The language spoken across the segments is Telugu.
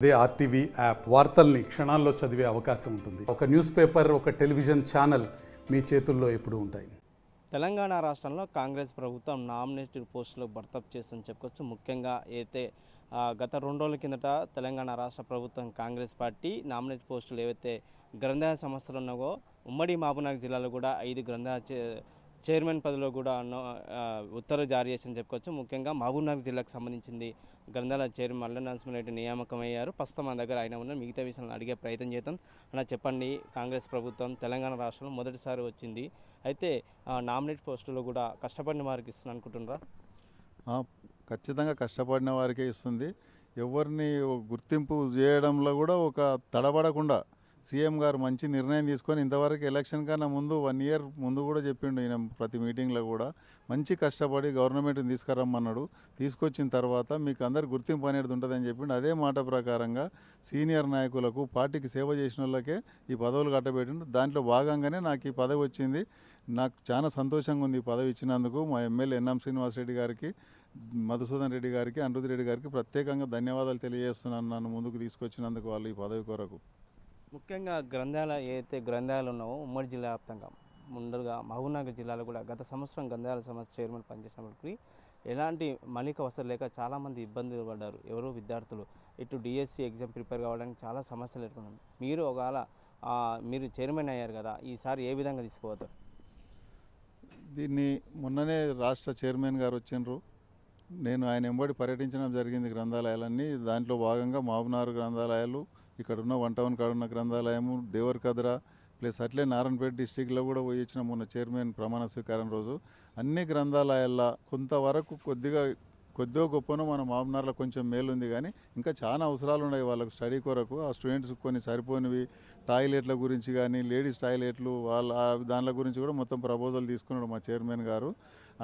అదే ఆర్టీవీ యాప్ వార్తల్ని క్షణాల్లో చదివే అవకాశం ఉంటుంది. ఒక న్యూస్ పేపర్, ఒక టెలివిజన్ ఛానల్ మీ చేతుల్లో ఎప్పుడూ ఉంటాయి. తెలంగాణ రాష్ట్రంలో కాంగ్రెస్ ప్రభుత్వం నామినేటెడ్ పోస్టులు భర్తప్ చేస్తుందని చెప్పుకోవచ్చు. ముఖ్యంగా అయితే గత 2 రోజుల కిందట తెలంగాణ రాష్ట్ర ప్రభుత్వం కాంగ్రెస్ పార్టీ నామినేట్ పోస్టులు ఏవైతే గ్రంథాలయ సంస్థలు ఉన్నావో ఉమ్మడి మహబూబ్నగర్ జిల్లాలో కూడా 5 గ్రంథాలయ చైర్మన్ పదవిలో కూడా ఉత్తర్వులు జారీ చేసిందని చెప్పుకోవచ్చు. ముఖ్యంగా మహబూబ్నగర్ జిల్లాకు సంబంధించింది గ్రంథాలయ చైర్మన్ మల్ల నరసింహారెడ్డి నియామకం అయ్యారు. ప్రస్తుతం మన దగ్గర ఆయన ఉన్న మిగతా విషయాలను అడిగే ప్రయత్నం చేద్దాం. అలా చెప్పండి, కాంగ్రెస్ ప్రభుత్వం తెలంగాణ రాష్ట్రంలో మొదటిసారి వచ్చింది, అయితే నామినేట్ పోస్టులు కూడా కష్టపడిన వారికి ఇస్తుంది అనుకుంటున్నారా? ఖచ్చితంగా కష్టపడిన వారికే ఇస్తుంది. ఎవరిని గుర్తింపు చేయడంలో కూడా ఒక తడబడకుండా సీఎం గారు మంచి నిర్ణయం తీసుకొని ఇంతవరకు ఎలక్షన్ కన్నా ముందు 1 ఇయర్ ముందు కూడా చెప్పిండు ఈయన ప్రతి మీటింగ్లో కూడా మంచి కష్టపడి గవర్నమెంట్ని తీసుకురమ్మన్నాడు. తీసుకొచ్చిన తర్వాత మీకు అందరు గుర్తింపు అనేది ఉంటుందని చెప్పిండు. అదే మాట ప్రకారంగా సీనియర్ నాయకులకు పార్టీకి సేవ చేసిన వాళ్ళకే ఈ పదవులు కట్టబెట్టిండు. దాంట్లో భాగంగానే నాకు ఈ పదవి వచ్చింది. నాకు చాలా సంతోషంగా ఉంది ఈ పదవి ఇచ్చినందుకు. మా ఎమ్మెల్యే ఎన్ఎం శ్రీనివాసరెడ్డి గారికి, మధుసూదన్ రెడ్డి గారికి, అనిరుద్ధ్ రెడ్డి గారికి ప్రత్యేకంగా ధన్యవాదాలు తెలియజేస్తున్నాను నన్ను ముందుకు తీసుకొచ్చినందుకు వాళ్ళు ఈ పదవి కొరకు. ముఖ్యంగా గ్రంథాలయ ఏదైతే గ్రంథాలయాలు ఉన్నావో ఉమ్మడి జిల్లా వ్యాప్తంగా ముందుగా మహబూబ్నగర్ జిల్లాలో కూడా గత సంవత్సరం గ్రంథాలయ సంస్థ చైర్మన్ పనిచేసినప్పటికీ ఎలాంటి మౌలిక వసతులు లేక చాలామంది ఇబ్బందులు పడ్డారు. ఎవరో విద్యార్థులు ఇటు డిఎస్సి ఎగ్జామ్ ప్రిపేర్ కావడానికి చాలా సమస్యలు ఎదుర్కొన్నారు. మీరు ఒకవేళ మీరు చైర్మన్ అయ్యారు కదా, ఈసారి ఏ విధంగా తీసుకుపోతారు? దీన్ని మొన్ననే రాష్ట్ర చైర్మన్ గారు వచ్చిండ్రు. నేను ఆయన ఎంబడి పర్యటించడం జరిగింది గ్రంథాలయాలన్నీ. దాంట్లో భాగంగా మహబూబ్నగర్ గ్రంథాలయాలు, ఇక్కడ ఉన్న 1 టౌన్ కాడ ఉన్న గ్రంథాలయము, దేవరకద్ర ప్లస్ అట్లే నారాయణపేట డిస్టిక్లో కూడా పోయి ఇచ్చిన మొన్న చైర్మన్ ప్రమాణ స్వీకారం రోజు. అన్ని గ్రంథాలయాల్లో కొంతవరకు కొద్దిగా గొప్పనో మన మహబూబ్నగర్లో కొంచెం మేలు ఉంది, కానీ ఇంకా చాలా అవసరాలు ఉన్నాయి వాళ్ళకు స్టడీ కొరకు. ఆ స్టూడెంట్స్ కొన్ని సరిపోనివి టాయిలెట్ల గురించి కానీ, లేడీస్ టాయిలెట్లు వాళ్ళ దానిల గురించి కూడా మొత్తం ప్రపోజల్ తీసుకున్నాడు మా చైర్మన్ గారు.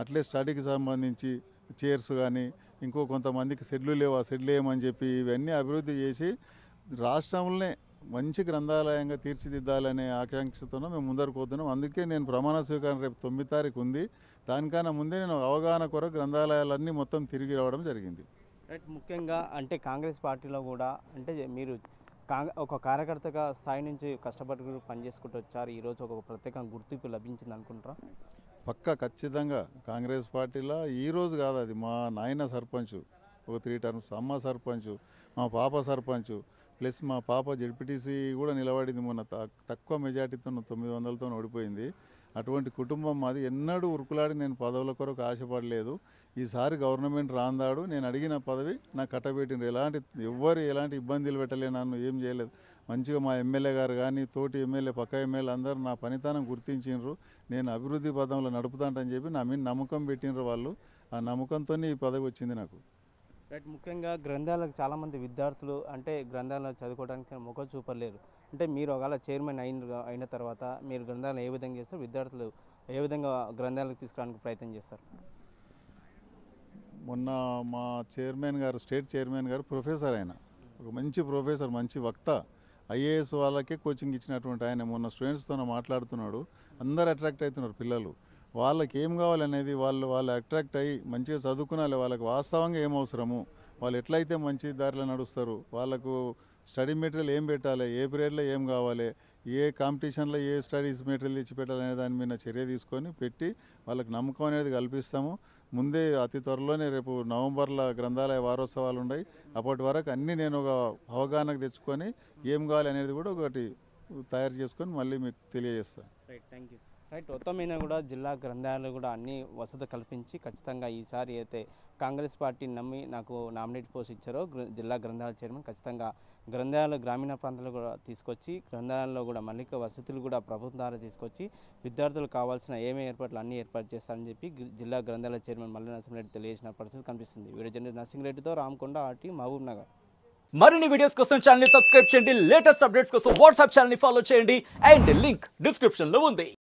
అట్లే స్టడీకి సంబంధించి చైర్స్ కానీ, ఇంకో కొంతమందికి షెడ్లు లేవు, ఆ షెడ్లు వేయమని చెప్పి ఇవన్నీ అభివృద్ధి చేసి రాష్ట్రంలోనే మంచి గ్రంథాలయంగా తీర్చిదిద్దాలనే ఆకాంక్షతో మేము ముందరకు పోతున్నాం. అందుకే నేను ప్రమాణ స్వీకారం రేపు 9 తారీఖు ఉంది. దానికన్నా ముందే నేను అవగాహన కొరకు గ్రంథాలయాలన్నీ మొత్తం తిరిగి రావడం జరిగింది. రైట్. ముఖ్యంగా అంటే కాంగ్రెస్ పార్టీలో కూడా అంటే మీరు ఒక కార్యకర్తగా స్థాయి నుంచి కష్టపడి పనిచేసుకుంటూ వచ్చారు. ఈరోజు ఒక ప్రత్యేక గుర్తింపు లభించింది అనుకుంటారా? ఖచ్చితంగా కాంగ్రెస్ పార్టీలో ఈరోజు కాదు, అది మా నాయన సర్పంచ్ ఒక 3 టర్మ్స్, అమ్మ సర్పంచ్, మా పాప సర్పంచ్ ప్లస్ మా పాప జెడ్పీటీసీ కూడా నిలబడింది. మొన్న తక్కువ మెజార్టీతో 900తో ఓడిపోయింది. అటువంటి కుటుంబం మాది. ఎన్నడూ ఉరుకులాడి నేను పదవుల కొరకు ఆశపడలేదు. ఈసారి గవర్నమెంట్ రాందాడు నేను అడిగిన పదవి నాకు కట్టబెట్టిండ్రు. ఎలాంటి ఇబ్బందులు పెట్టలే, నన్ను ఏం చేయలేదు. మంచిగా మా ఎమ్మెల్యే గారు కానీ, తోటి ఎమ్మెల్యే, పక్క ఎమ్మెల్యే అందరూ నా పనితనం గుర్తించిండ్రు. నేను అభివృద్ధి పదంలో నడుపుతాంటని చెప్పి నా మీద నమ్మకం పెట్టిండ్రు వాళ్ళు. ఆ నమ్మకంతోనే ఈ పదవి వచ్చింది నాకు. రైట్. ముఖ్యంగా గ్రంథాలకు చాలామంది విద్యార్థులు అంటే గ్రంథాలను చదువుకోవడానికి మొగ్గు చూపలేరు. అంటే మీరు ఒకవేళ చైర్మన్ అయిన తర్వాత మీరు గ్రంథాలను ఏ విధంగా చేస్తారు, విద్యార్థులు ఏ విధంగా గ్రంథాలకు తీసుకురావడానికి ప్రయత్నం చేస్తారు? మొన్న మా చైర్మన్ గారు, స్టేట్ చైర్మన్ గారు ప్రొఫెసర్, ఆయన ఒక మంచి ప్రొఫెసర్, మంచి వక్త, ఐఏఎస్ వాళ్ళకే కోచింగ్ ఇచ్చినటువంటి ఆయన మొన్న స్టూడెంట్స్తో మాట్లాడుతున్నాడు. అందరు అట్రాక్ట్ అవుతున్నారు పిల్లలు. వాళ్ళకి ఏం కావాలనేది వాళ్ళు అట్రాక్ట్ అయ్యి మంచిగా చదువుకునాలి. వాళ్ళకి వాస్తవంగా ఏం అవసరము, వాళ్ళు ఎట్లయితే మంచి దారిలో నడుస్తారు, వాళ్ళకు స్టడీ మెటీరియల్ ఏం పెట్టాలి, ఏ పీరియడ్లో ఏం కావాలి, ఏ కాంపిటీషన్లో ఏ స్టడీస్ మెటీరియల్ తెచ్చి పెట్టాలనే దాని మీద చర్య తీసుకొని పెట్టి వాళ్ళకి నమ్మకం అనేది కల్పిస్తాము. ముందే అతి త్వరలోనే రేపు నవంబర్లో గ్రంథాలయ వారోత్సవాలు ఉన్నాయి. అప్పటి వరకు అన్నీ నేను ఒక అవగాహనకు తెచ్చుకొని ఏం కావాలి అనేది కూడా ఒకటి తయారు చేసుకొని మళ్ళీ మీకు తెలియజేస్తాను. Right, thank you. రైట్. మొత్తం మీద కూడా జిల్లా గ్రంథాలయాలు కూడా అన్ని వసతులు కల్పించి ఖచ్చితంగా ఈసారి అయితే కాంగ్రెస్ పార్టీ నమ్మి నాకు నామినేట్ పోస్ట్ ఇచ్చారో జిల్లా గ్రంథాలయ చైర్మన్ ఖచ్చితంగా గ్రంథాలయాలు గ్రామీణ ప్రాంతాలు కూడా తీసుకొచ్చి గ్రంథాలయాల్లో కూడా మౌలిక వసతులు కూడా ప్రభుత్వం ద్వారా తీసుకొచ్చి విద్యార్థులకు కావాల్సిన ఏమేమి ఏర్పాట్లు అన్నీ ఏర్పాటు చేస్తారని చెప్పి జిల్లా గ్రంథాలయ చైర్మన్ మల్ల నరసింహారెడ్డి తెలియజేసిన పరిస్థితి కనిపిస్తుంది. వీడియో జర్నలిస్ట్ నరసింహారెడ్డితో రామకొండ, ఆర్టీ, మహబూబ్ నగర్. మరిన్ని వీడియోస్ కోసం ఛానల్ ని సబ్స్క్రైబ్ చేయండి. లేటెస్ట్ అప్డేట్స్ కోసం వాట్సాప్ ఛానల్ ని ఫాలో చేయండి. అండ్ లింక్ డిస్క్రిప్షన్ లో ఉంది.